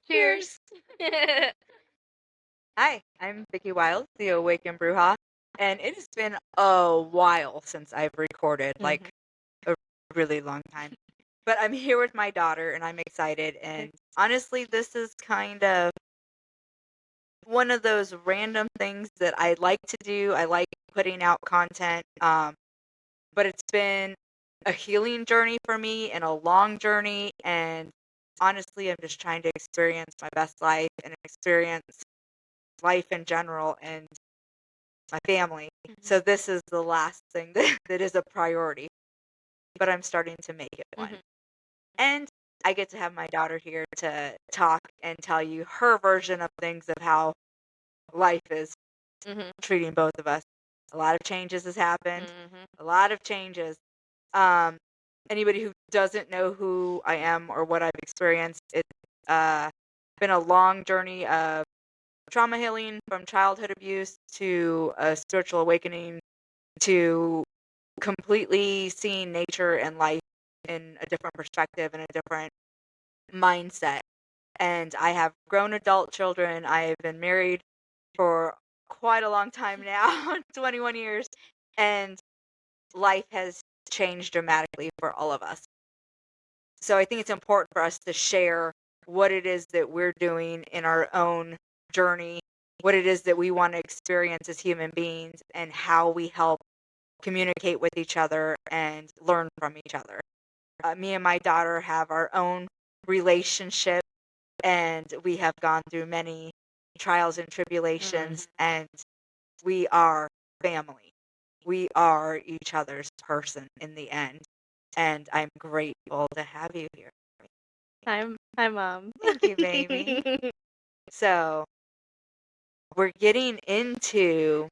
Cheers. Hi, I'm Vicky Wild, the Awakened Bruja, and it has been a while since I've recorded, like a really long time. But I'm here with my daughter, and I'm excited. And honestly, this is kind of one of those random things that I like to do. I like putting out content, but it's been a healing journey for me and a long journey. And honestly, I'm just trying to experience my best life and experience life in general and my family. So this is the last thing that is a priority, but I'm starting to make it one. And I get to have my daughter here to talk and tell you her version of things of how life is treating both of us. A lot of changes has happened. A lot of changes. Anybody who doesn't know who I am or what I've experienced, it's been a long journey of trauma healing from childhood abuse to a spiritual awakening to completely seeing nature and life in a different perspective and a different mindset. And I have grown adult children. I have been married for quite a long time now, 21 years, and life has changed dramatically for all of us. So I think it's important for us to share what it is that we're doing in our own journey, what it is that we want to experience as human beings, and how we help communicate with each other and learn from each other. Me and my daughter have our own relationship, and we have gone through many trials and tribulations, and we are family. We are each other's person in the end, and I'm grateful to have you here. Hi, Mom. Thank you, baby. So, we're getting into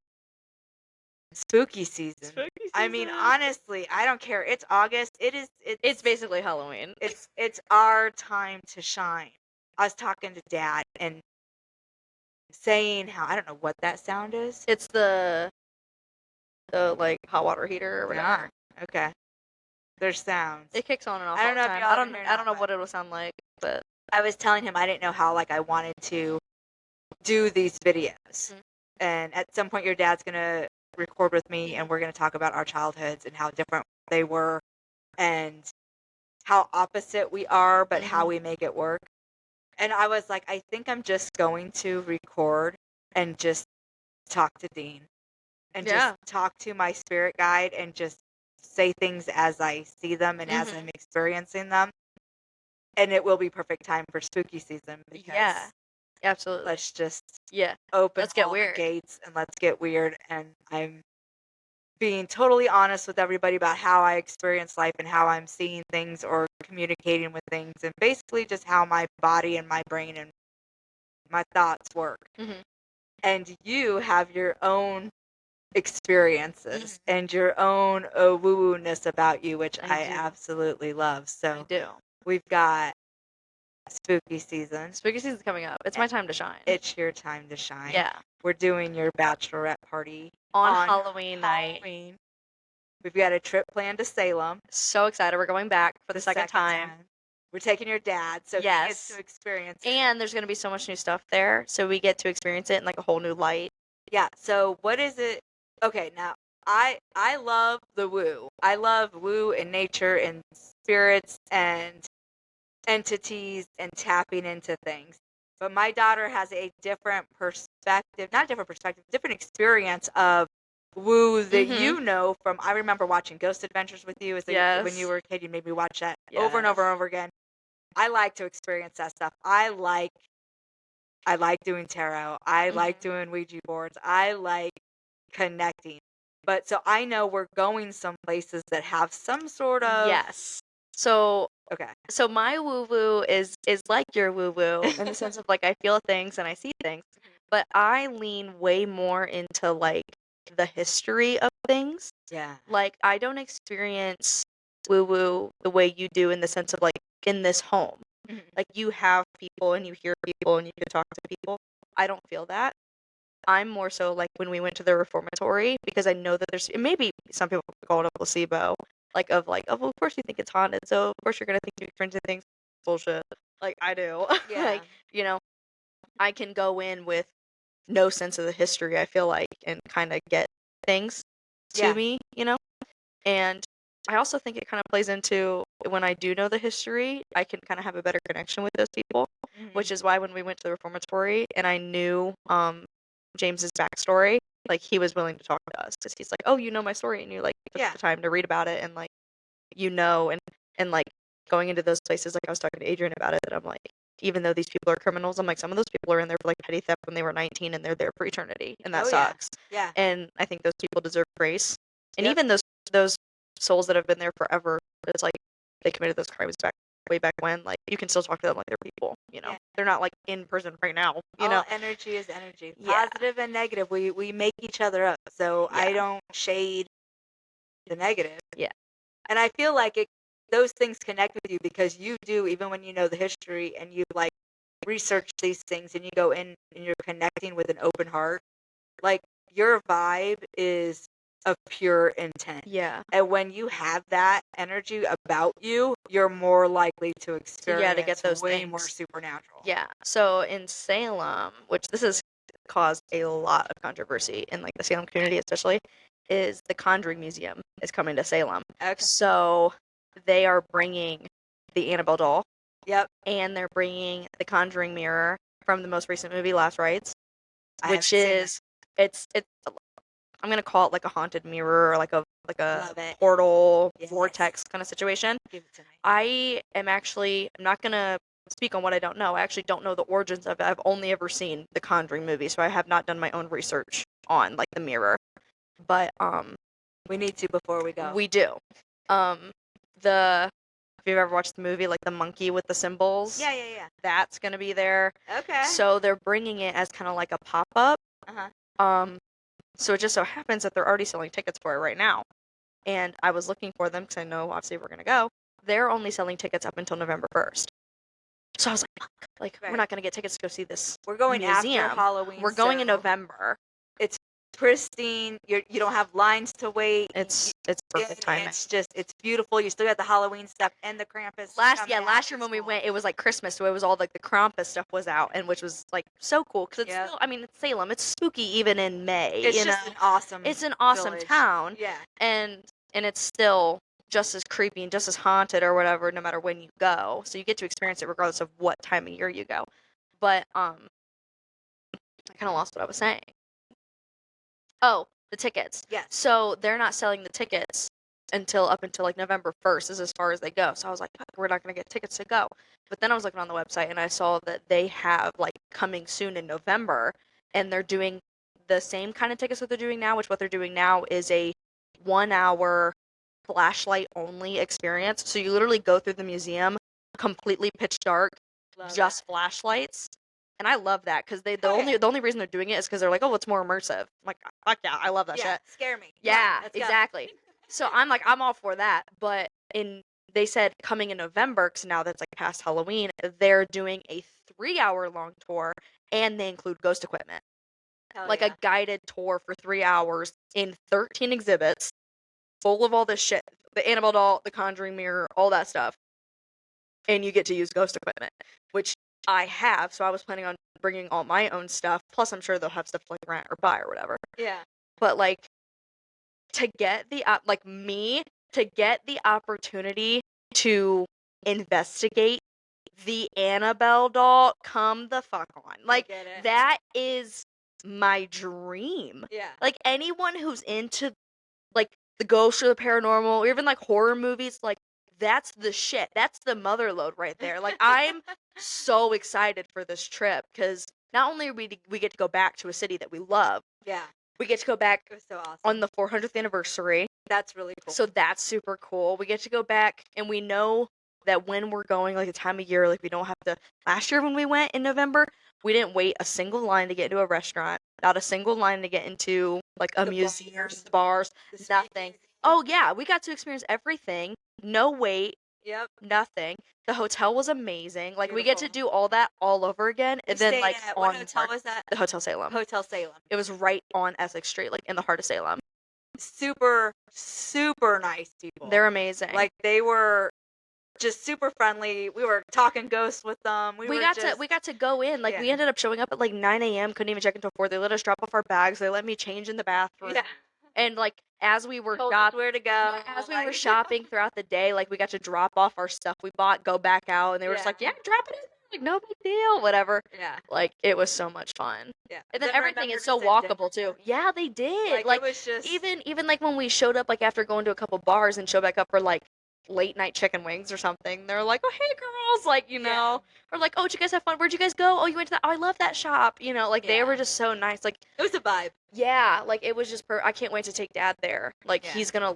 spooky season. I mean, honestly, I don't care. It's August. It's basically Halloween. It's our time to shine. I was talking to Dad and saying how I don't know what that sound is. It's the like hot water heater or whatever. Yeah. Okay. There's sounds. It kicks on and off I don't all know the if time. y'all I can don't hear I don't know that, what it'll sound like, but I was telling him I didn't know how like I wanted to do these videos. And at some point your dad's going to record with me and we're going to talk about our childhoods and how different they were and how opposite we are, but how we make it work. And I was like, I think I'm just going to record and just talk to Dean and just talk to my spirit guide and just say things as I see them and as I'm experiencing them. And it will be perfect time for spooky season because absolutely. let's just Yeah. open Let's get all weird. the gates and let's get weird. And I'm being totally honest with everybody about how I experience life and how I'm seeing things or communicating with things and basically just how my body and my brain and my thoughts work. And you have your own experiences and your own woo-woo-ness about you, which I absolutely love. So I do. we've got spooky season. Spooky season's coming up. It's my time to shine. It's your time to shine. Yeah. We're doing your bachelorette party on Halloween night. We've got a trip planned to Salem. So excited. We're going back for the second time. We're taking your dad, so he gets to experience it. And there's going to be so much new stuff there, so we get to experience it in like a whole new light. Yeah, so what is it? Okay, now I love the woo. I love woo and nature and spirits and entities and tapping into things. But my daughter has a different perspective, not different perspective, different experience of woo that you know from. I remember watching Ghost Adventures with you when you were a kid. You made me watch that over and over and over again. I like to experience that stuff. I like doing tarot. I like doing Ouija boards. I like connecting. But so I know we're going some places that have some sort of So okay. So my woo woo is like your woo woo in the sense of like I feel things and I see things, but I lean way more into like the history of things. Yeah. Like I don't experience woo woo the way you do in the sense of like in this home. Like you have people and you hear people and you can talk to people. I don't feel that. I'm more so like when we went to the reformatory because I know that there's maybe some people call it a placebo. Like, oh, well, of course you think it's haunted, so of course you're gonna think you experience things. Bullshit. Like, I do. Yeah. Like, you know, I can go in with no sense of the history, I feel like, and kinda get things to Yeah. me, And I also think it kind of plays into when I do know the history, I can kind of have a better connection with those people, Mhm. which is why when we went to the reformatory and I knew James's backstory, like he was willing to talk to us because he's like, "Oh, you know my story," and you like took Yeah. the time to read about it and like and like going into those places, like I was talking to Adrian about it, that I'm like, even though these people are criminals, I'm like, some of those people are in there for like petty theft when they were 19 and they're there for eternity, and that Oh, yeah. sucks. Yeah. And I think those people deserve grace. And Yep. even those souls that have been there forever, it's like they committed those crimes way back when, like you can still talk to them like they're people, Yeah. They're not like in prison right now, All energy is energy. Yeah. Positive and negative. We make each other up. So I Yeah. don't shade the negative. Yeah. And I feel like those things connect with you because you do, even when you know the history and you like research these things and you go in and you're connecting with an open heart, like your vibe is of pure intent. Yeah. And when you have that energy about you, you're more likely to experience get those way more things. supernatural. Yeah. So in Salem, which this has caused a lot of controversy in like the Salem community especially, is the Conjuring Museum is coming to Salem. Okay. So they are bringing the Annabelle doll. Yep. And they're bringing the Conjuring mirror from the most recent movie, Last Rites, which haven't seen is it's I'm gonna call it like a haunted mirror or like a Love it. portal Yes. vortex kind of situation. Give it to me. I'm not gonna speak on what I don't know. I actually don't know the origins of it. I've only ever seen the Conjuring movie, so I have not done my own research on like the mirror. But We need to before we go. we do. If you've ever watched the movie, like the monkey with the symbols, Yeah. that's gonna be there. Okay. So they're bringing it as kind of like a pop up. Uh-huh. So it just so happens that they're already selling tickets for it right now. And I was looking for them because I know obviously we're gonna go. They're only selling tickets up until November 1st. So I was like, fuck, like we're not gonna get tickets to go see this. We're going museum. after Halloween. We're going in so November. It's pristine. You don't have lines to wait. It's perfect timing. It's beautiful. You still got the Halloween stuff and the Krampus. Last year when we went, it was like Christmas, so it was all like the Krampus stuff was out, and which was like so cool because it's still, I mean, it's Salem, it's spooky even in May. It's just an awesome. It's an awesome village. town. Yeah. And it's still just as creepy and just as haunted or whatever, no matter when you go. So you get to experience it regardless of what time of year you go. But I kind of lost what I was saying. Oh, the tickets. Yes. So they're not selling the tickets up until like November 1st is as far as they go. So I was like, fuck, we're not going to get tickets to go. But then I was looking on the website and I saw that they have like coming soon in November, and they're doing the same kind of tickets that they're doing now, which what they're doing now is a 1 hour flashlight only experience. So you literally go through the museum completely pitch dark, just flashlights. And I love that because the only reason they're doing it is because they're like, oh, it's more immersive. I'm like, fuck yeah, I love that shit. Scare me. Yeah, let's go. exactly. So I'm like, I'm all for that. But they said coming in November, because now that's like past Halloween, they're doing a 3 hour long tour, and they include ghost equipment. Hell like yeah. a guided tour for 3 hours in 13 exhibits, full of all this shit. The Annabelle doll, the Conjuring mirror, all that stuff. And you get to use ghost equipment, which I have, so I was planning on bringing all my own stuff. Plus, I'm sure they'll have stuff to like rent or buy or whatever. Yeah. But like, to get the opportunity to investigate the Annabelle doll, come the fuck on. Like, that is my dream. Yeah. Like, anyone who's into like the ghost or the paranormal or even like horror movies, like, that's the shit. That's the mother load right there. Like, I'm so excited for this trip because not only we get to go back to a city that we love. Yeah. We get to go back It was so awesome. on the 400th anniversary. That's really cool. So that's super cool. We get to go back, and we know that when we're going, like the time of year, like we don't have to. Last year when we went in November, we didn't wait a single line to get into a restaurant, not a single line to get into like a museum, bars, nothing. Oh yeah, we got to experience everything. No wait. Yep. Nothing. The hotel was amazing. Like, we get to do all that all over again. And then like what hotel was that? The Hotel Salem. Hotel Salem. It was right on Essex Street, like in the heart of Salem. Super, super nice people. They're amazing. Like, they were just super friendly. We were talking ghosts with them. We got to go in. Like we ended up showing up at like 9 a.m. Couldn't even check until 4. They let us drop off our bags. They let me change in the bathroom. Yeah. And like as we were Told us where to go. as we were shopping throughout the day, like we got to drop off our stuff we bought, go back out, and they were just like, "Yeah, drop it in." Like no big deal, whatever. Yeah. Like it was so much fun. Yeah. And then Them everything remembered is so to send walkable too. Yeah, they did. Like, it was just even like when we showed up like after going to a couple bars and showed back up for like late night chicken wings or something, they're like, "Oh hey girls," like or like, "Oh, did you guys have fun? Where'd you guys go? Oh, you went to that. Oh, I love that shop." Like they were just so nice. Like it was a vibe. yeah, like it was just I can't wait to take Dad there. Like he's gonna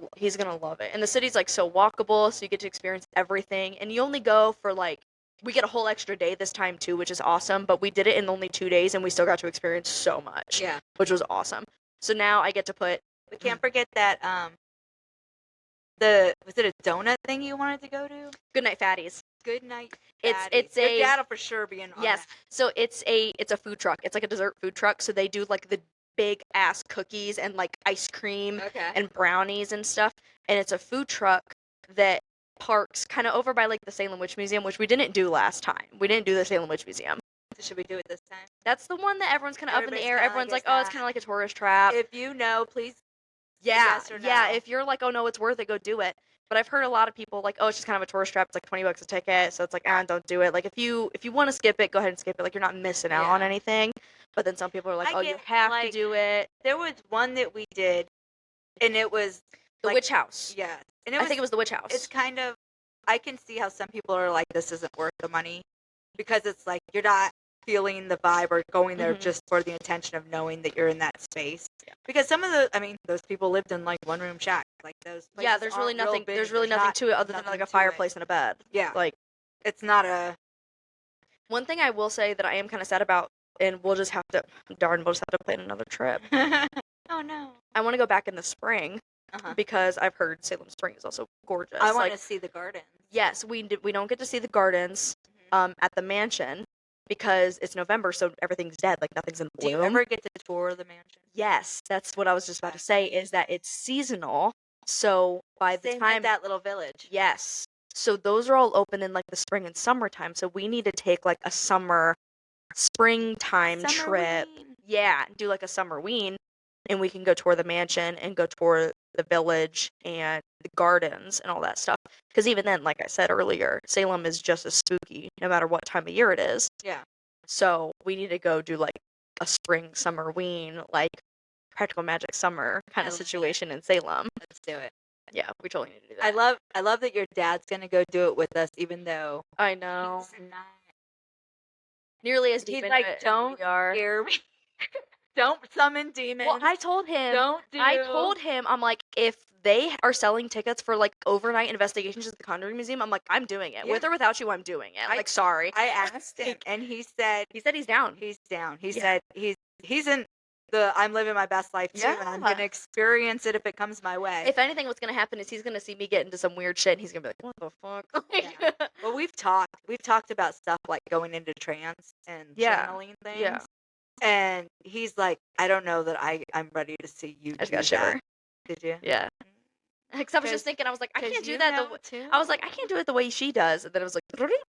love it. And the city's like so walkable, so you get to experience everything. And you only go for like we get a whole extra day this time too, which is awesome. But we did it in only 2 days, and we still got to experience so much. Yeah, which was awesome. So now I get to put. We can't forget that was it a donut thing you wanted to go to? Good Night Fatties. Good Night Fatties. It's Your dad'll for sure be in on yes. that. So it's a food truck. It's like a dessert food truck. So they do like the big ass cookies and like ice cream and brownies and stuff. And it's a food truck that parks kind of over by like the Salem Witch Museum, which we didn't do last time. We didn't do the Salem Witch Museum. So should we do it this time? That's the one that everyone's kind of up in the air. Everyone's like, "Oh, it's kind of like a tourist trap." If you know, please. Yeah, yes or no. yeah. If you're like, "Oh no, it's worth it," go do it. But I've heard a lot of people like, "Oh, it's just kind of a tourist trap. It's like $20 a ticket." So it's like, don't do it. Like if you want to skip it, go ahead and skip it. Like you're not missing out on anything. But then some people are like, "Oh, you have to do it." There was one that we did, and it was the Witch House. Yeah, and I think it was the Witch House. It's kind of, I can see how some people are like, this isn't worth the money, because it's like you're not feeling the vibe or going there just for the intention of knowing that you're in that space. Yeah. Because some of those people lived in like one room shack, like those places. Yeah, there's really nothing. There's really nothing to it other than like a fireplace and a bed. Yeah, like it's not a. One thing I will say that I am kind of sad about, and we'll just have to plan another trip. Oh no! I want to go back in the spring. Because I've heard Salem Spring is also gorgeous. I want to see the gardens. Yes, we don't get to see the gardens at the mansion because it's November, so everything's dead. Like nothing's in bloom. Do you ever get to tour the mansion? Yes, that's what I was just about to say. Is that it's seasonal, so by the Same time like that little village. Yes, so those are all open in like the spring and summertime. So we need to take like a springtime trip. Yeah, do like a summerween. And we can go tour the mansion and go tour the village and the gardens and all that stuff. Because even then, like I said earlier, Salem is just as spooky no matter what time of year it is. Yeah. So we need to go do like a spring, summerween, like practical magic summer kind of situation in Salem. Let's do it. Yeah, we totally need to do that. I love that your dad's going to go do it with us, even though I know. He's not nearly as deep he's into like, it don't scare me. Don't summon demons. Well, I told him. I told him, I'm like, if they are selling tickets for like overnight investigations at the Conjuring Museum, I'm like, I'm doing it. Yeah. With or without you, I'm doing it. Like, sorry. I asked him, and he said he's down. He's down. He said he's in the I'm living my best life too, and I'm gonna experience it if it comes my way. If anything, what's gonna happen is he's gonna see me get into some weird shit, and he's gonna be like, what the fuck? Yeah. Well, we've talked about stuff like going into trance and channeling things. Yeah. And he's like, I don't know that I'm ready to see you do that. Did you? Yeah. Because I was just thinking, I was like, I can't do that. I was like, I can't do it the way she does. And then I was like,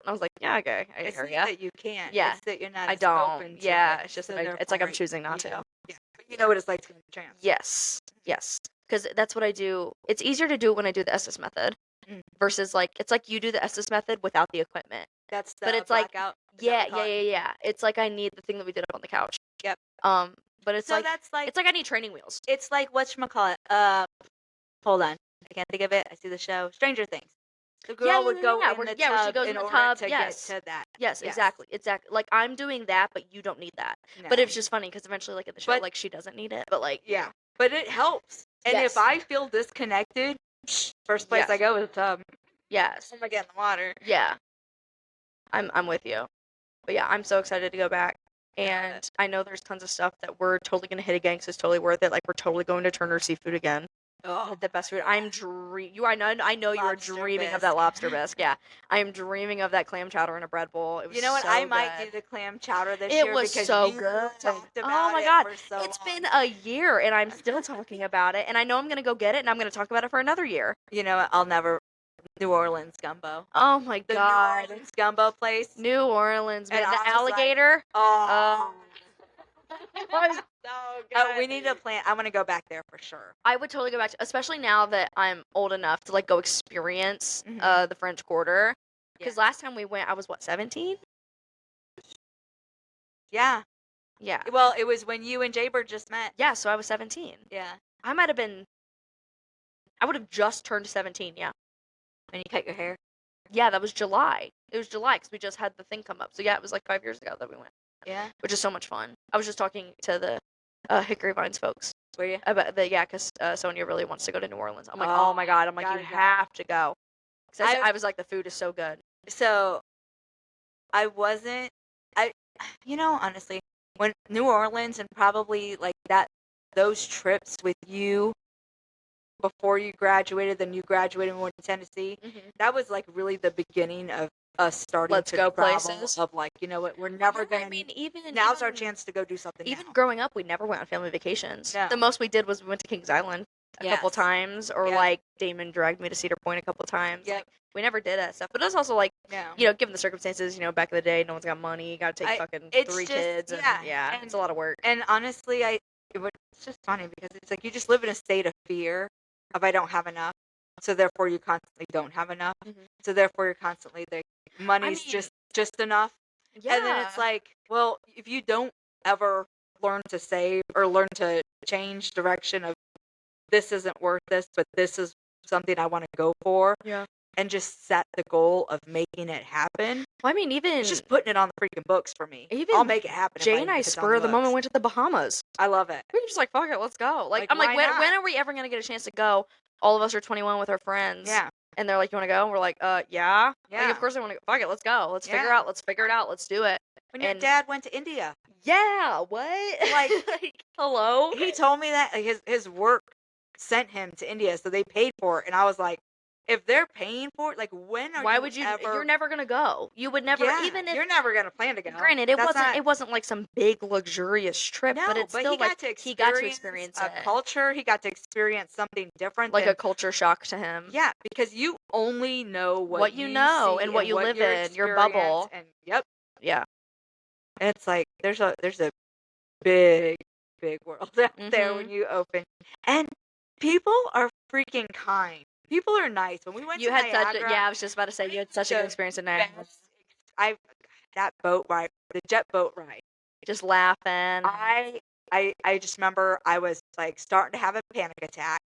I was like, yeah, okay, I hear ya. That you can't. Yeah. It's that you're not. I don't. Open to yeah. it. It's just it's like I'm choosing not to. Yeah. But you know what it's like to be in trance. Yes. Yes. Because that's what I do. It's easier to do it when I do the Estes method versus like it's like you do the Estes method without the equipment. That's the but it's blackout. Yeah. It's like I need the thing that we did up on the couch. Yep. But it's so like that's like it's like I need training wheels. It's like whatchamacallit. Hold on, I can't think of it. I see the show Stranger Things. The girl would go in the tub she goes in the order tub. to get to that. Yes, exactly. Like I'm doing that, but you don't need that. No. But it's just funny because eventually, like in the show, like she doesn't need it, but like but it helps. And if I feel disconnected, first place I go is the tub. Yes. I'm gonna get in the water. Yeah. I'm with you. But yeah, I'm so excited to go back. And I know there's tons of stuff that we're totally going to hit again because it's totally worth it. Like, we're totally going to Turner Seafood again. Oh, the best food. I know you are dreaming of that lobster bisque. Yeah. I am dreaming of that clam chowder in a bread bowl. It was You know what? so I might good. do the clam chowder this year. It was because so you good. talked about Oh my God. it for so It's long. been a year and I'm still talking about it. And I know I'm going to go get it and I'm going to talk about it for another year. You know what? I'll never New Orleans gumbo. Oh my The god. New Orleans gumbo place. New Orleans, man. And The I was like, alligator. oh. It was so good. We need to plan. I want to go back there for sure. I would totally go back to, especially now that I'm old enough to like go experience the French Quarter. Because last time we went, I was what, 17? Yeah. Yeah. Well, it was when you and Jaybird just met. Yeah, so I was 17. Yeah. I would have just turned 17, yeah. When you cut your hair. Yeah, that was July. It was July because we just had the thing come up. So yeah, it was like 5 years ago that we went. Yeah. Which is so much fun. I was just talking to the Hickory Vines folks. Were you? About because Sonia really wants to go to New Orleans. I'm like, oh my god. I'm like, you have to go. Because I was like, the food is so good. So, honestly, when New Orleans and probably like those trips with you before you graduated, then you graduated and went to Tennessee, that was like really the beginning of us starting Let's to go travel, places. of like, you know what, we're never going to, now's our chance to go do something Even now. growing up, we never went on family vacations. No. The most we did was we went to Kings Island a couple times, or like Damon dragged me to Cedar Point a couple times. Yeah. Like, we never did that stuff. But it was also like, given the circumstances, back in the day, no one's got money, you gotta take fucking 3 kids. And, and it's a lot of work. And honestly, it's just funny because it's like you just live in a state of fear of I don't have enough. So therefore you constantly don't have enough. So therefore you're constantly like money's just enough. Yeah. And then it's like, well, if you don't ever learn to save or learn to change direction of this isn't worth this, but this is something I want to go for. Yeah. And just set the goal of making it happen. Well, I mean, even it's just putting it on the freaking books for me. Even I'll make it happen. Jay and I spur of the moment went to the Bahamas. I love it. We were just like, fuck it, let's go. Like I'm like, when are we ever gonna get a chance to go? All of us are 21 with our friends. Yeah. And they're like, you want to go? And we're like, yeah. Yeah. Like, of course I want to go. Fuck it, let's go. Let's figure it out. Let's do it. When your dad went to India. Yeah. What? Like, hello. He told me that his work sent him to India, so they paid for it, and I was like, if they're paying for it, like, why would you ever? You're never gonna go. You would never, even if you're never gonna plan to go. Granted, it wasn't like some big luxurious trip, but it's still like he got to experience a culture. He got to experience something different, like a culture shock to him. Yeah, because you only know what you know and what you live in, your bubble. And yeah. And it's like there's a big world out there when you open, and people are freaking kind. People are nice. When we went to Niagara, I was just about to say you had such a good experience in Niagara. That boat ride, the jet boat ride. Just laughing. I just remember I was like starting to have a panic attack,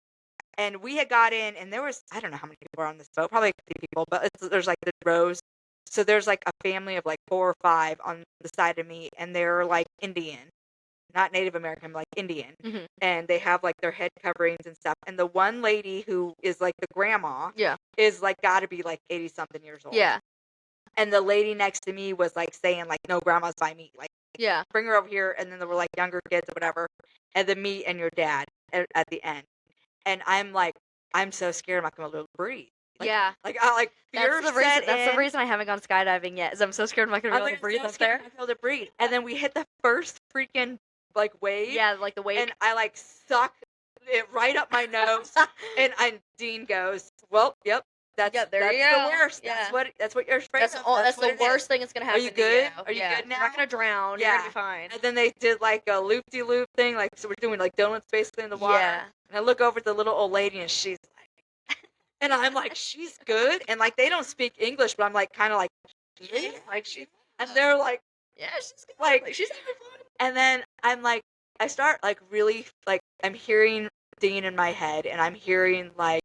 and we had got in, and there was, I don't know how many people were on this boat, probably 50 people, but there's like the rows. So there's like a family of like 4 or 5 on the side of me, and they're like Indian. Not Native American, like Indian. And they have like their head coverings and stuff. And the one lady who is like the grandma is like got to be like 80 something years old. Yeah. And the lady next to me was like saying like, no, grandma's by me. Like, bring her over here. And then there were like younger kids or whatever. And then me and your dad at the end. And I'm like, I'm so scared I'm not going to be able to breathe. Like, Like, fear that's the reason I haven't gone skydiving yet, is I'm so scared I'm not going to be able to breathe up there. I'm not able to breathe. And then we hit the first freaking like wave. Yeah, like the wave. And I like suck it right up my nose. and Dean goes, well, yep. That's the worst. Yeah. That's what you're afraid of. That's the worst thing that's gonna happen. Are you good? To you. Are you good now? You're not gonna drown. You're gonna be fine. And then they did like a loop-de-loop thing, like so we're doing like donuts basically in the water. Yeah. And I look over at the little old lady and she's like, and I'm like, she's good. And like they don't speak English, but I'm like kind of like, and they're like, yeah, she's good. Like she's having fun. And then I'm like, I start like really like I'm hearing Dean in my head, and I'm hearing like,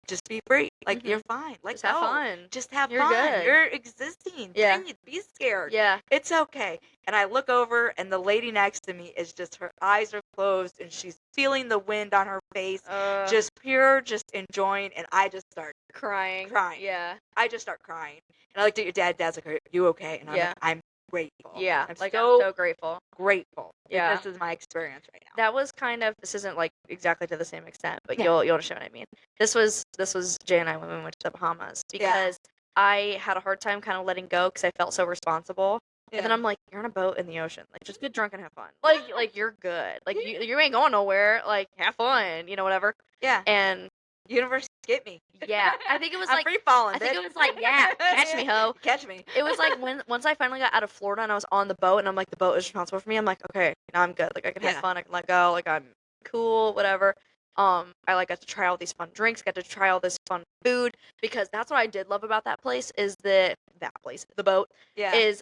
just be free, like you're fine, like just have fun, just have you're fun. Good. You're existing. Yeah, be scared. Yeah, it's okay. And I look over, and the lady next to me is just her eyes are closed, and she's feeling the wind on her face, just enjoying. And I just start crying. Yeah, I just start crying, and I looked at your dad. Dad's like, "Are you okay?" And I'm like, I'm grateful. Yeah, I'm I'm so grateful. Yeah, this is my experience right now. That was kind of, this isn't like exactly to the same extent, but you'll understand what I mean. This was Jay and I when we went to the Bahamas, because I had a hard time kind of letting go because I felt so responsible. Yeah. And then I'm like, you're on a boat in the ocean, like just get drunk and have fun. Like you're good. Like you ain't going nowhere. Like have fun, whatever. Yeah. And universe Get me. Yeah, I think it was I'm like free falling, I think bitch. it was like, yeah, catch me, ho. Catch me. It was like once I finally got out of Florida and I was on the boat and I'm like the boat is responsible for me. I'm like, okay, now I'm good. Like I can have Yeah. fun. I can let go. Like I'm cool, whatever. I like got to try all these fun drinks, got to try all this fun food because that's what I did love about that place is the boat Yeah. is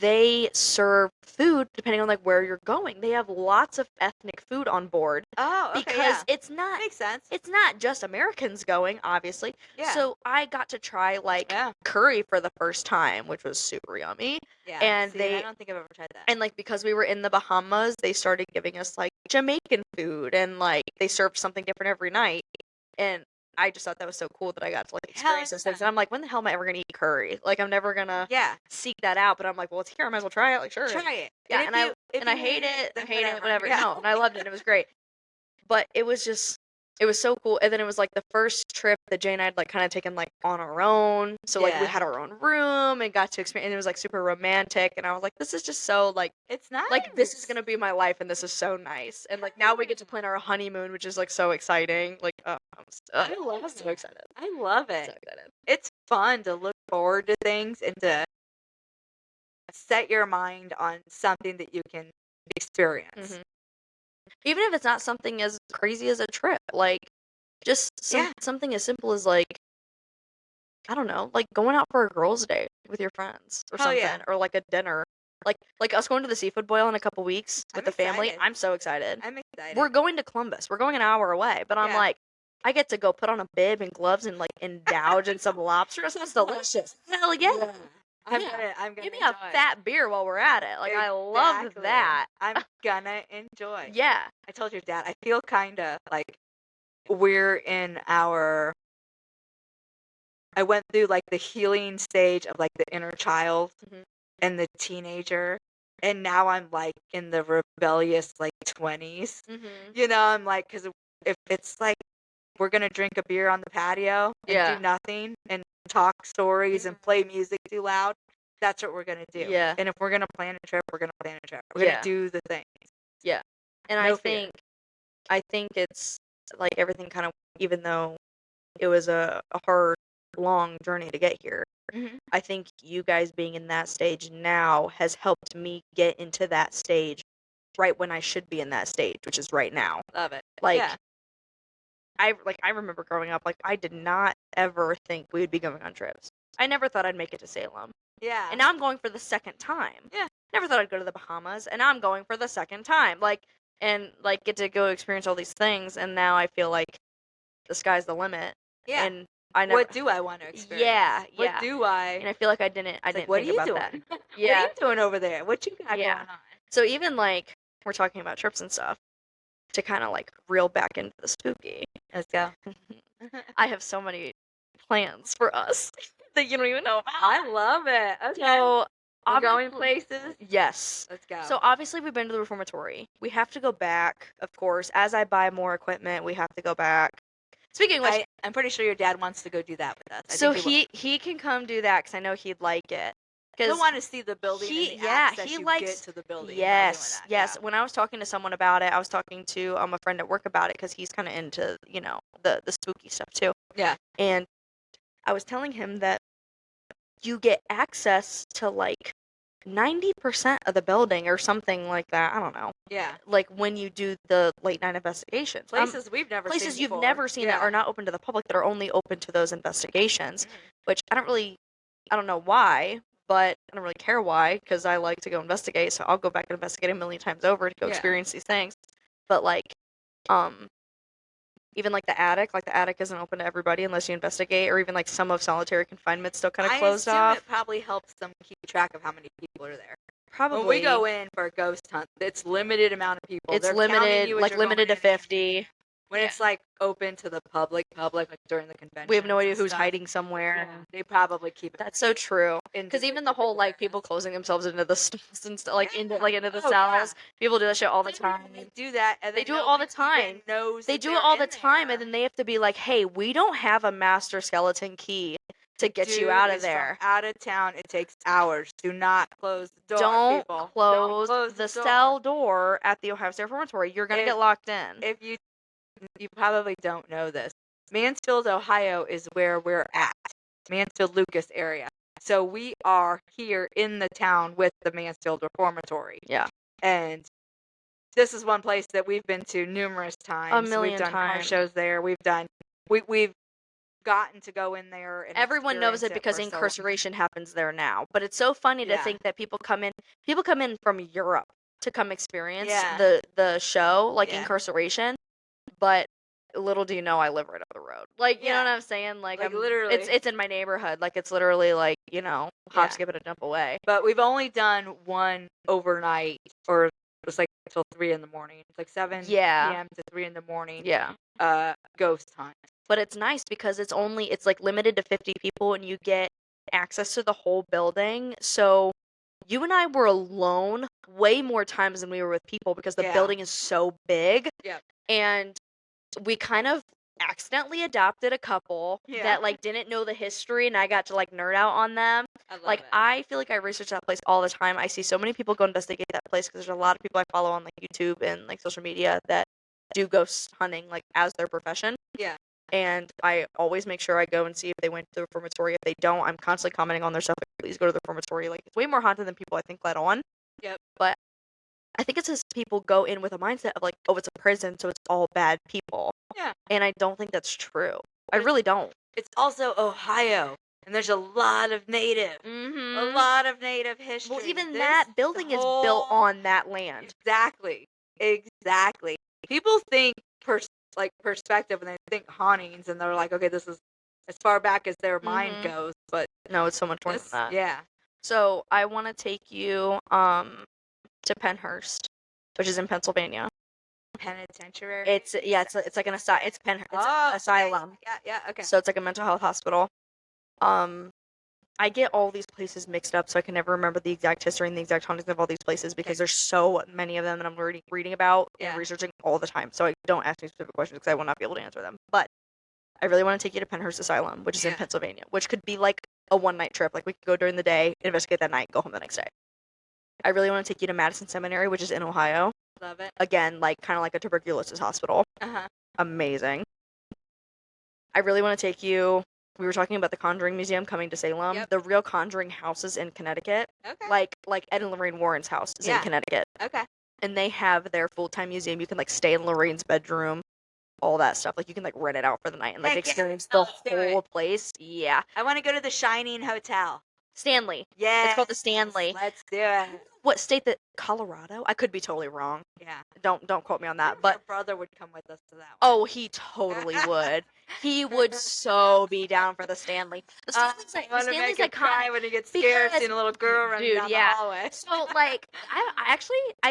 they serve food depending on like where you're going. They have lots of ethnic food on board Oh, okay, because yeah. it's not Makes sense. it's not just Americans going, obviously. Yeah. So I got to try like Yeah. curry for the first time, which was super yummy. Yeah. And See, I don't think I've ever tried that. and like because we were in the Bahamas, they started giving us like Jamaican food and like they served something different every night. And I just thought that was so cool that I got to like experience those things. And I'm like, when the hell am I ever gonna eat curry? Like I'm never gonna seek that out. But I'm like, well, it's here. I might as well try it. Like sure. Try it. Yeah. And I hate it. I hate it. Whatever. Yeah. No, and I loved it. It was great. But it was so cool. And then it was like the first trip that Jay and I had like kind of taken like on our own. So like we Yeah. had our own room and got to experience and it was like super romantic and I was like, this is just so like It's nice. like this is gonna be my life and this is so nice. And like now we get to plan our honeymoon, which is like so exciting. Like I'm so excited. I love So it. excited. It's fun to look forward to things and to set your mind on something that you can experience. Mhm. Even if it's not something as crazy as a trip, like just something as simple as like I don't know, like going out for a girls' day with your friends or Hell something, yeah. or like a dinner, like us going to the seafood boil in a couple weeks with the family. excited. I'm so excited. I'm excited. We're going to Columbus. We're going an hour away, but I'm Yeah. like, I get to go put on a bib and gloves and like indulge in some lobster. That sounds delicious. Hell yeah. I'm Yeah. gonna Give me enjoy a fat beer while we're at it. Like I love Exactly. that. I'm gonna enjoy. Yeah. I told your dad, I feel kind of like we're in our. I went through like the healing stage of like the inner child Mhm. and the teenager, and now I'm like in the rebellious like 20s. Mhm. You know, I'm like, because if it's like we're gonna drink a beer on the patio and Yeah. do nothing and talk stories and play music too loud, that's what we're gonna do. Yeah. And if we're gonna plan a trip, we're gonna plan a trip. We're Yeah. gonna do the thing. Yeah. And No fear. I think it's like everything kind of even though it was a hard long journey to get here. Mhm. I think you guys being in that stage now has helped me get into that stage right when I should be in that stage, which is right now. Love it. Like Yeah. I remember growing up like I did not ever think we would be going on trips. I never thought I'd make it to Salem. Yeah. And now I'm going for the second time. Yeah. Never thought I'd go to the Bahamas and now I'm going for the second time. Like and like get to go experience all these things and now I feel like the sky's the limit. Yeah. And I never What do I want to experience? Yeah. What do I? And I feel like I didn't It's like, think what are you about doing? that. What Yeah. are you doing over there? What you got Yeah. going on? So even like we're talking about trips and stuff to kind of like reel back into the spooky. Let's go. I have so many plans for us that you don't even know about. I love it. Okay. So We're going obviously- places. Yes. Let's go. So obviously we've been to the reformatory. We have to go back, of course. As I buy more equipment, we have to go back. Speaking of which, I'm pretty sure your dad wants to go do that with us. I so think he can come do that because I know he'd like it. he'll want to see the building and the access you get to the building. by doing Yes, that. yes. Yeah. When I was talking to someone about it, I was talking to a friend at work about it because he's kind of into the spooky stuff too. Yeah. And I was telling him that you get access to like 90% of the building or something like that. I don't know. Yeah. Like when you do the late night investigations. Places we've never seen Places you've before. never seen that are not open to the public that are only open to those investigations, Mhm. which I don't know why, but I don't really care why because I like to go investigate, so I'll go back and investigate a million times over to go Yeah. experience these things. But like even like the attic isn't open to everybody unless you investigate, or even like some of solitary confinement's still kind of closed I assume off. it probably helps them keep track of how many people are there. Probably. When we go in for a ghost hunt, it's limited amount of people. It's They're counting limited, you as like you're going limited to in. 50. When it's like open to the public like during the convention. We have no idea who's hiding somewhere. Yeah, they probably keep it. That's so true. Because even the whole like people closing themselves into the stalls and stuff, like into the cells. People do that shit all the time. They do that. And They then do it all the nobody even time. knows They that do it they're all the in time, there. and then they have to be like, "Hey, we don't have a master skeleton key to get you Dude out of is from there. out of town. It takes hours. Do not close the door, Don't people. close Don't close the door. cell door at the Ohio State Reformatory. You're gonna get locked in." If you probably don't know this, Mansfield, Ohio is where we're at. Mansfield, Lucas area. So we are here in the town with the Mansfield Reformatory. Yeah. And this is one place that we've been to numerous times. million We've done car times. shows there. We've gotten to go in there and Everyone knows it because for so long. incarceration happens there now. But it's so funny to Yeah. think that people come in from Europe to come experience Yeah. the show, like Yeah. Incarceration. But little do you know, I live right up the road. Like, you know Yeah. what I'm saying? Like, Like, literally. it's in my neighborhood. Like, it's literally like, you know, hop, Yeah. skip, and a jump away. But we've only done one overnight, or it was like till 3 in the morning. It's like 7 Yeah. p.m. to 3 in the morning. Yeah. Ghost hunt. But it's nice because it's like limited to 50 people and you get access to the whole building. So you and I were alone way more times than we were with people because the Yeah. building is so big. Yep. And we kind of accidentally adopted a couple Yeah. that like didn't know the history, and I got to like nerd out on them. I love Like it. I feel like I research that place all the time. I see so many people go investigate that place because there's a lot of people I follow on like YouTube and like social media that do ghost hunting like as their profession. Yeah. And I always make sure I go and see if they went to the reformatory. If they don't, I'm constantly commenting on their stuff. Like, please go to the reformatory. Like, it's way more haunted than people I think let on. Yep. But I think it's just people go in with a mindset of like, oh, it's a prison, so it's all bad people. Yeah. And I don't think that's true. I But really don't. It's also Ohio, and there's a lot of native. Mm-hmm. A lot of native history. Well, even This that building is built whole- on that land. Exactly. People think perspective when they think hauntings, and they're like, okay, this is as far back as their mind Mhm. goes. But No, it's so much more than this, that. yeah. So I want to take you to Pennhurst, which is in Pennsylvania. Penitentiary. It's like an asylum. It's asylum. Okay. Yeah. Okay. So it's like a mental health hospital. I get all these places mixed up, so I can never remember the exact history and the exact hauntings of all these places because there's so many of them that I'm reading about and researching all the time. So I don't ask me specific questions because I will not be able to answer them. But I really want to take you to Pennhurst Asylum, which is in Pennsylvania, which could be like a one-night trip. Like we could go during the day, investigate that night, go home the next day. I really want to take you to Madison Seminary, which is in Ohio. Love it. Again, like kind of like a tuberculosis hospital. Amazing. I really want to take you. We were talking about the Conjuring Museum coming to Salem. Yep. The real Conjuring house is in Connecticut. Okay. Like Ed and Lorraine Warren's house is in Connecticut. Okay. And they have their full-time museum. You can like stay in Lorraine's bedroom, all that stuff. Like you can like rent it out for the night and like experience the whole place. Yeah. I want to go to the Shining Hotel. Stanley. Yeah. It's called the Stanley. Let's do it. What state that? Colorado? I could be totally wrong. Yeah. Don't quote me on that. Your But brother would come with us to that one. oh, he totally would. He would so be down for the Stanley. The Stanley's I want to make him iconic cry when he gets scared seeing a little girl running down the hallway. So like, I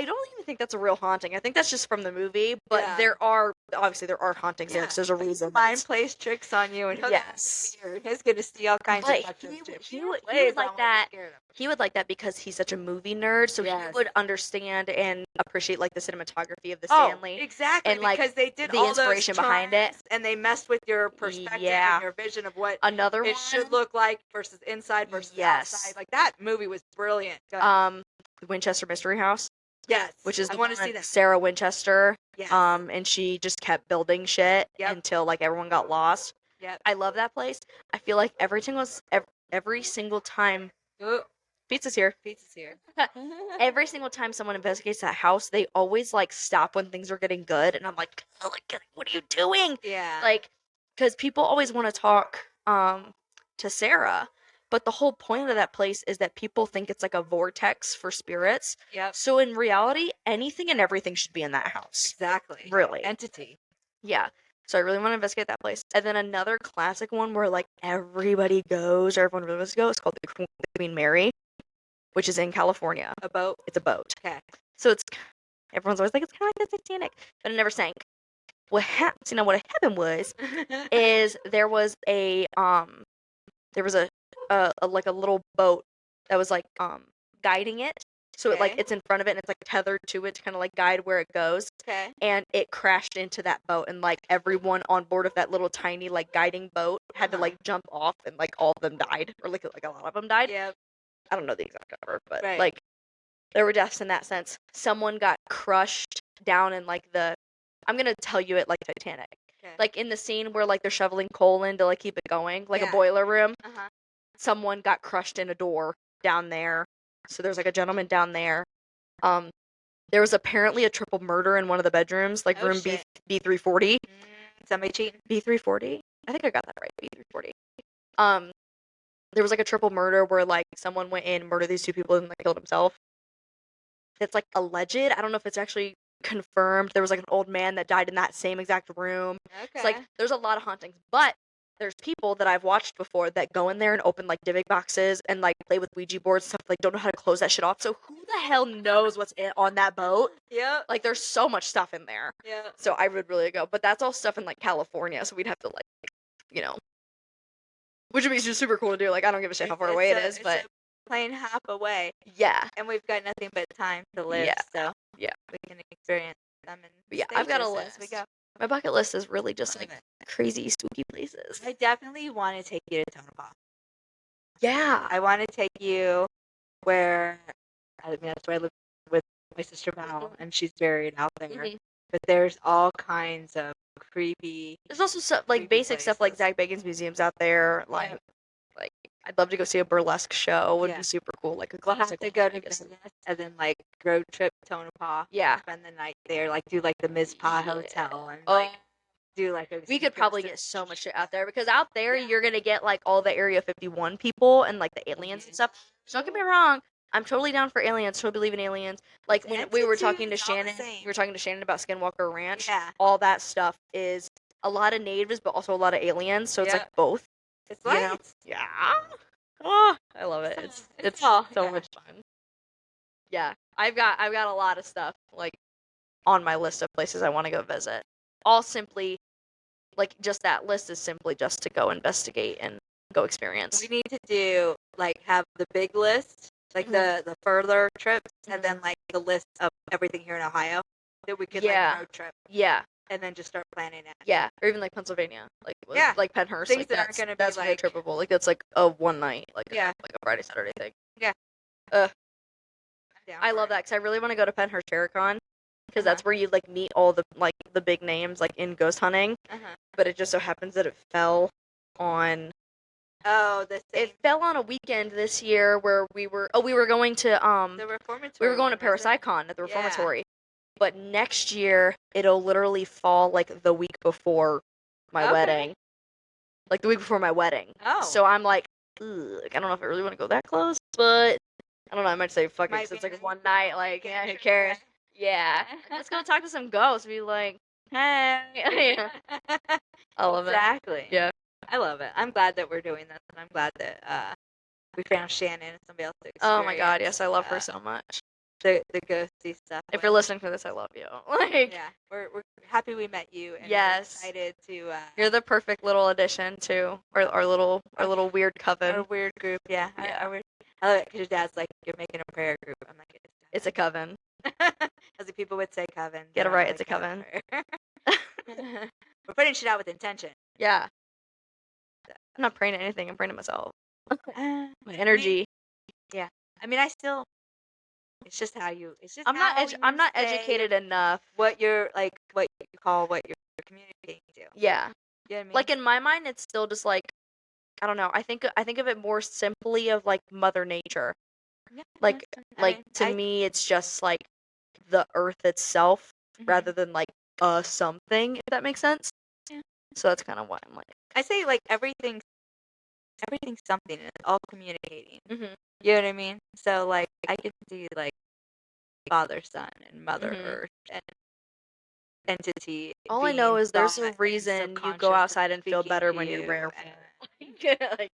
don't even think that's a real haunting. I think that's just from the movie. But Yeah. there are hauntings there because there's a reason. Mind plays tricks on you, and he'll get scared. He's going to see all kinds of mushrooms. He would like that. He would like that because he's such a movie nerd, so he would understand and appreciate like the cinematography of the Stanley. Exactly, and like because they did the all inspiration those behind it, and they messed with your perspective and your vision of what it should look like versus inside versus outside. Like that movie was brilliant. Winchester Mystery House. Yes, which is I want to see that. Sarah Winchester. Yes. And she just kept building shit until like everyone got lost. Yep. I love that place. I feel like every single time. Ooh. Pizza's here. Every single time someone investigates that house, they always like stop when things are getting good, and I'm like, oh, what are you doing? Yeah. Like, because people always want to talk to Sarah, but the whole point of that place is that people think it's like a vortex for spirits. Yep. So in reality, anything and everything should be in that house. Exactly. Really. Entity. Yeah. So I really want to investigate that place. And then another classic one where like everybody goes, or everyone really wants to go, is called the Queen Mary, which is in California. A boat? It's a boat. Okay. So everyone's always like, it's kind of like the Titanic, but it never sank. What happened was, is there was a little boat that was like guiding it. So it's in front of it and it's like tethered to it to kind of like guide where it goes. Okay. And it crashed into that boat, and like everyone on board of that little tiny like guiding boat had to like jump off, and like all of them died, or like a lot of them died. Yep. I don't know the exact number, but like there were deaths in that sense. Someone got crushed down in like I'm gonna tell you it like Titanic. Okay. Like in the scene where like they're shoveling coal in to like keep it going, like a Yeah. boiler room. Uh-huh. Someone got crushed in a door down there. So there's like a gentleman down there. There was apparently a triple murder in one of the bedrooms, like Oh, room shit. B340. Somebody cheating? B340? I think I got that right. B340. Um, there was like a triple murder where like someone went in, murdered these two people, and like killed himself. It's like alleged. I don't know if it's actually confirmed. There was like an old man that died in that same exact room. Okay. It's like there's a lot of hauntings, but there's people that I've watched before that go in there and open like Divic boxes and like play with Ouija boards and stuff. Like don't know how to close that shit off. So who the hell knows what's on that boat? Yep. Like there's so much stuff in there. Yeah. So I would really go, but that's all stuff in like California. So we'd have to like, you know, which would be super cool to do. Like I don't give a shit how far away it is, but it's a plane hop away, yeah, and we've got nothing but time to live. Yeah. So Yeah. we can experience them in But yeah, I've got a stages as we list. go. My bucket list is really just Love like it. crazy spooky places. I definitely want to take you to Tonopah. Yeah. I want to take you where, I mean, that's where I live with my sister Val, and she's buried out there. Mhm. But there's all kinds of creepy. There's also stuff like Creepy basic stuff like places. Zach Bacon's museums out there. Like I'd love to go see a burlesque show. Would Yeah. be super cool. Like a We'll have classic to go to Vegas. Vegas and then like road trip Tonopah. Yeah. Spend the night there, like do like the Mizpah Hotel and Oh, like do like a. we could probably get so much shit out there because out there you're gonna get like all the Area 51 people and like the aliens and stuff. So don't get me wrong, I'm totally down for aliens. Totally believe in aliens. Like when we were talking to Entities, all the Shannon, same. we were talking to Shannon about Skinwalker Ranch. Yeah. All that stuff is a lot of natives, but also a lot of aliens. So it's like Yep. both. It's You like know? Yeah. Oh, I love it. It's all- so yeah. much fun. Yeah, I've got a lot of stuff like on my list of places I want to go visit. All simply like just that list is simply just to go investigate and go experience. we need to do like have the big list, like the further trips, and then like the list of everything here in Ohio that we could like road trip. Yeah. And then just start planning it. Yeah, or even like Pennsylvania, like like Penhurst, things like that aren't gonna be that's like trippable. Like that's like a one night, like Yeah. like a Friday Saturday thing. Yeah. I love that because I really want to go to Penhurst Terracon because Uh-huh. that's where you like meet all the like the big names like in ghost hunting. But it just so happens that it fell on Oh, the same. it fell on a weekend this year where we were going to The reformatory. we were going to was it? Parapsychon at the reformatory. But next year it'll literally fall like the week before my wedding. Like the week before my wedding. Oh. So I'm like, ugh, I don't know if I really want to go that close, but I don't know. I might say fuck it Might 'cause it's be like nice. one night. Like, yeah, who cares? Yeah, let's go talk to some ghosts. Be like, hey. I love it. Exactly. Yeah. I love it. I'm glad that we're doing this, and I'm glad that we found Shannon and somebody else to Oh my god, yes, experience, I love her so much. the ghosty stuff. If you're listening to this, I love you. Like, Yeah, we're happy we met you, and Yes. we're excited to you're the perfect little addition to our little weird our coven. weird group. Yeah, Yeah. I love it because your dad's like, you're making a prayer group. I'm like, It's a coven. as the people would say, coven. Get it but I'm right, like, it's a coven. We're putting shit out with intention. Yeah. I'm not praying to anything. I'm praying to myself. My My energy. I mean, I still. It's just how you. It's just. I'm how not you say educated enough. What you're like, what you call what you're communicating to. Yeah. You know what I mean? Like in my mind, it's still just like I don't know. I think of it more simply of like Mother Nature. Yeah, Like I like mean, to me, it's just like the Earth itself rather than like something. If that makes sense. Yeah. So that's kind of why I'm like. I say like everything's something, and it's all communicating. Mm-hmm. You know what I mean? So like I can see like Father, Son, and Mother Mhm. Earth and entity. All I know being is there's thought a and reason you subconscious go outside and feel speaking better to when you're you, barefoot. and- Like,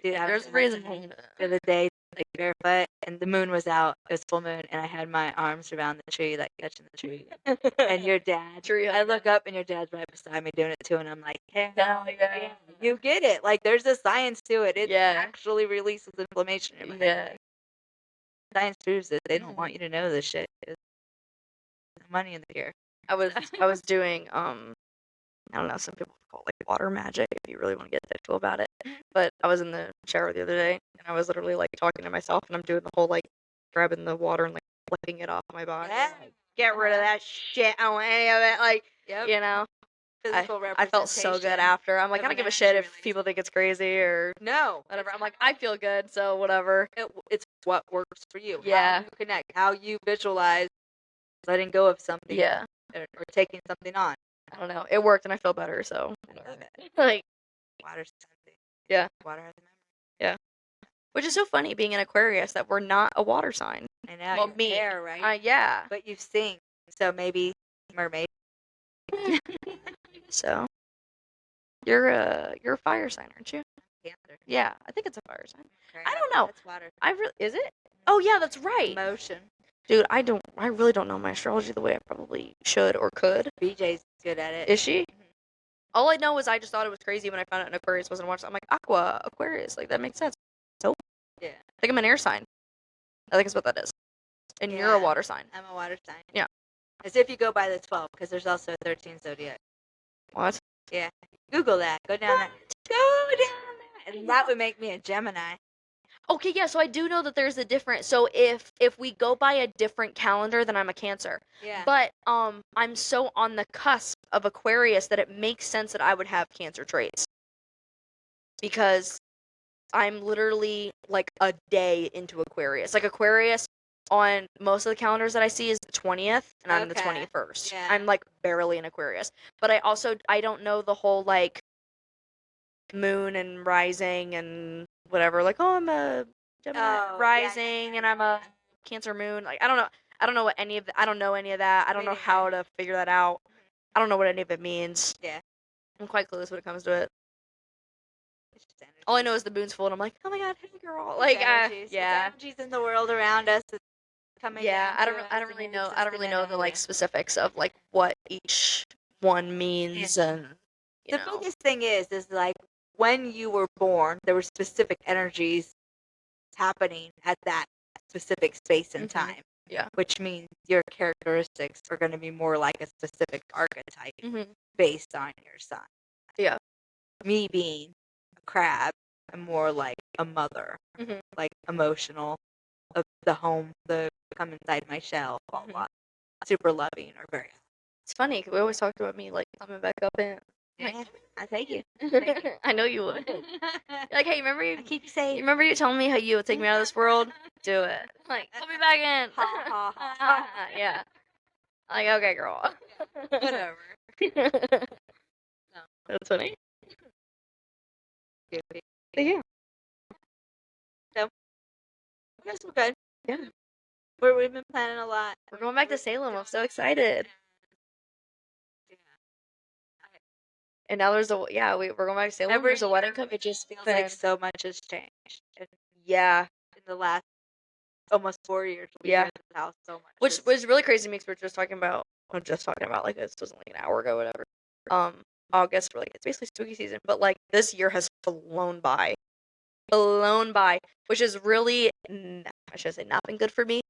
Dude, I there's was a reason. the other day, like barefoot, and the moon was out. It was full moon, and I had my arms around the tree, like touching the tree. And your dad, Tree I look up, and your dad's right beside me doing it too, and I'm like, hey, Hell yeah. you get it. Like, there's a science to it. It Yeah. actually releases inflammation in your body. Yeah. Science proves it. They don't want you to know this shit. There's money in the cure. I was doing I don't know, some people call it like water magic if you really want to get technical about it. But I was in the shower the other day and I was literally like talking to myself and I'm doing the whole like grabbing the water and like flicking it off my body. Yeah. Like, get rid of that shit. I don't want any of it. Like Yep. you know. physical I felt so good representation after. I'm like, of I don't an give a shit energy if release. people think it's crazy or No, whatever. I'm like, I feel good, so whatever. it's what works for you. Yeah. How you connect, how you visualize letting go of something, Yeah. or taking something on. I don't know. It worked and I feel better, so I love it. like, Water's something. yeah. Water has a memory. Yeah. Which is so funny being an Aquarius that we're not a water sign. I know. Well, you're me. air, right? Yeah. But you sing, so maybe mermaid. So you're a fire sign, aren't you? Cancer. Yeah, I think it's a fire sign. Crap, I don't know. That's water. Is it? Oh yeah, that's right. Emotion. Dude, I really don't know my astrology the way I probably should or could. BJ's good at it. Is she? Mhm. All I know is I just thought it was crazy when I found out an Aquarius wasn't a water sign. I'm like, Aqua, Aquarius, like that makes sense. So Yeah. I think I'm an air sign. I think it's what that is. And you're a Yeah. water sign. I'm a water sign. Yeah. As if you go by the 12, because there's also a 13 zodiac. What? Yeah. Google that. Go down there. Go down there. And that would make me a Gemini. Okay, yeah, so I do know that there's a different. So if we go by a different calendar, then I'm a Cancer. Yeah. But I'm so on the cusp of Aquarius that it makes sense that I would have Cancer traits. Because I'm literally like a day into Aquarius. Like Aquarius on most of the calendars that I see is the 20th and I'm the Okay. 21st. Yeah. I'm like barely in Aquarius. But I don't know the whole like moon and rising and whatever. Like, oh, I'm a Gemini rising and I'm a Cancer moon. Like, I don't know. I don't know what any of I don't know any of that. I don't know how to figure that out. I don't know what any of it means. Yeah. I'm quite clueless when it comes to it. It's just energy. All I know is the moon's full and I'm like, oh my god, hey girl. It's Like, energies. yeah. It's energies in the world around us. It's coming Yeah, down I to don't us, I don't and really it know exists in the like energy. specifics of like what each one means and you The know. biggest thing is like when you were born, there were specific energies happening at that specific space and Mhm. time. Yeah. Which means your characteristics are going to be more like a specific archetype Mhm. based on your sign. Yeah. Me being a crab, I'm more like a mother, Mhm. like emotional, of the home, the come inside my shell, blah, blah, blah. Super loving or very. It's funny 'cause we always talked about me like coming back up in. Yeah, I thank you. I know you would. Like, hey, remember I keep saying, remember you telling me how you would take me out of this world? Do it. Like, put me back in. ha ha ha. Yeah. Like, okay, girl. Whatever. No. That's funny. Goofy. But yeah. I guess we're good. Yeah. We've been planning a lot. We're going back to Salem. I'm so excited. Yeah. And now there's we're going back to Salem. There's a wedding coming. It just Feels like so much has changed. yeah. In the last almost 4 years, we've Yeah. been in the house so much. Which was really crazy to me because we were just talking about like this wasn't like an hour ago, whatever. August, we're like it's basically spooky season, but like this year has flown by, which is really I should say not been good for me.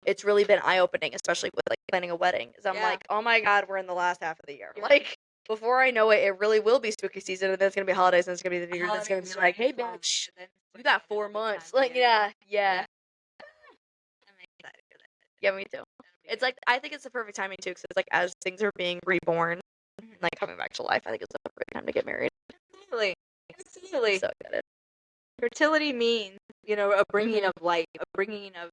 It's really been eye opening, especially with like planning a wedding. Cause I'm like, oh my god, we're in the last half of the year. Yeah. Like before I know it, it really will be spooky season, and then it's gonna be holidays, and it's gonna be the New Year's, and it's gonna be like, hey bitch, you got 4 months. Like yeah. I'm excited for that. Yeah, me too. It's like I think it's the perfect timing too, because it's like as things are being reborn, like coming back to life, I think it's the perfect time to get married. Absolutely. So excited. Fertility means, a bringing of light, a bringing of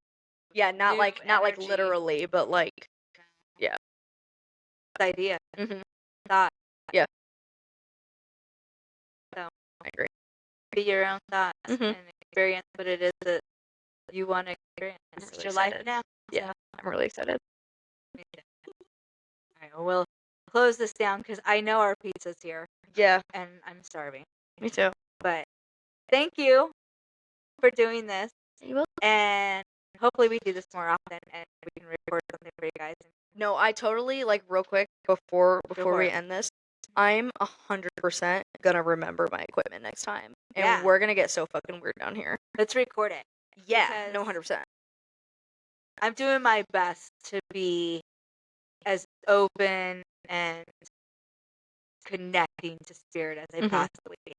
not new like energy. literally, but like idea, mhm. thought. Yeah. So I agree. be your own thoughts Mhm. and experience what it is that you want to experience. I'm It's really your life excited. now. Yeah, I'm really excited. All right, well, we'll close this down because I know our pizza's here Yeah, and I'm starving. me too. But thank you for doing this, You will? and hopefully we do this more often and we can record something for you guys. No, I totally like real quick before for we it. end this. I'm 100% gonna remember my equipment next time, and Yeah. we're gonna get so fucking weird down here. Let's record it. Yeah, Because no, 100%. I'm doing my best to be as open and connecting to spirit as I Mhm. possibly can.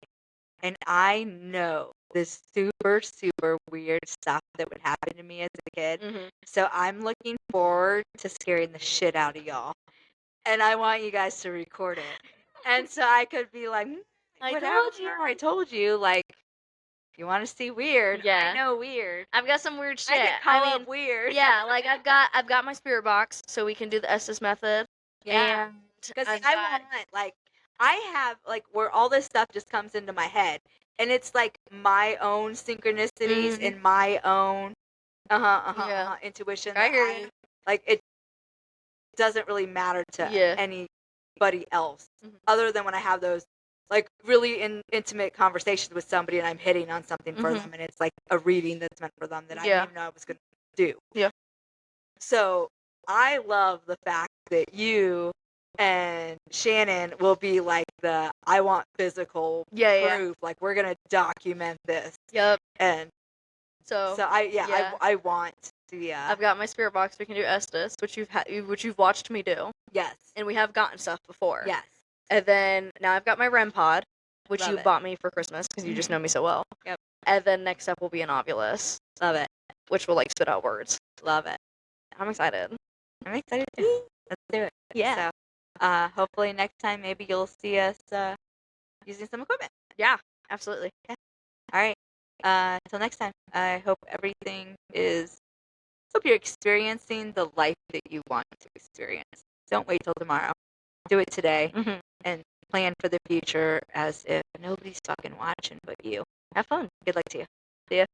And I know this super, super weird stuff that would happen to me as a kid. Mhm. So I'm looking forward to scaring the shit out of y'all. and I want you guys to record it. And so I could be like, I whatever, told you. I told you, like, you want to see weird? Yeah. I know weird. I've got some weird shit. I can call up weird. Yeah, like I've got my spirit box, so we can do the Estes method. Yeah. And Because I've I got- want, like, I have, like, where all this stuff just comes into my head. And it's, like, my own synchronicities and my own intuition. I that hear you. Like, it doesn't really matter to anybody else. Other than when I have those, like, really intimate conversations with somebody and I'm hitting on something for them. And it's, like, a reading that's meant for them that I didn't even know I was going to do. Yeah. So I love the fact that you and Shannon will be like I want physical proof. Like, we're gonna document this. Yep. And so I want to. I've got my spirit box. We can do Estes, which you've watched me do. Yes. And we have gotten stuff before. Yes. And then now I've got my REM pod, which Love you it. bought me for Christmas because you just know me so well. Yep. And then next up will be an Ovilus. Love it. Which will, like, spit out words. Love it. I'm excited. I'm excited too. Let's do it. Yeah. So, hopefully next time maybe you'll see us using some equipment. Yeah, absolutely. Okay. All right. Till next time. I hope everything is. Hope you're experiencing the life that you want to experience. Don't wait till tomorrow. Do it today and plan for the future as if nobody's fucking watching but you. Have fun. Good luck to you. See ya.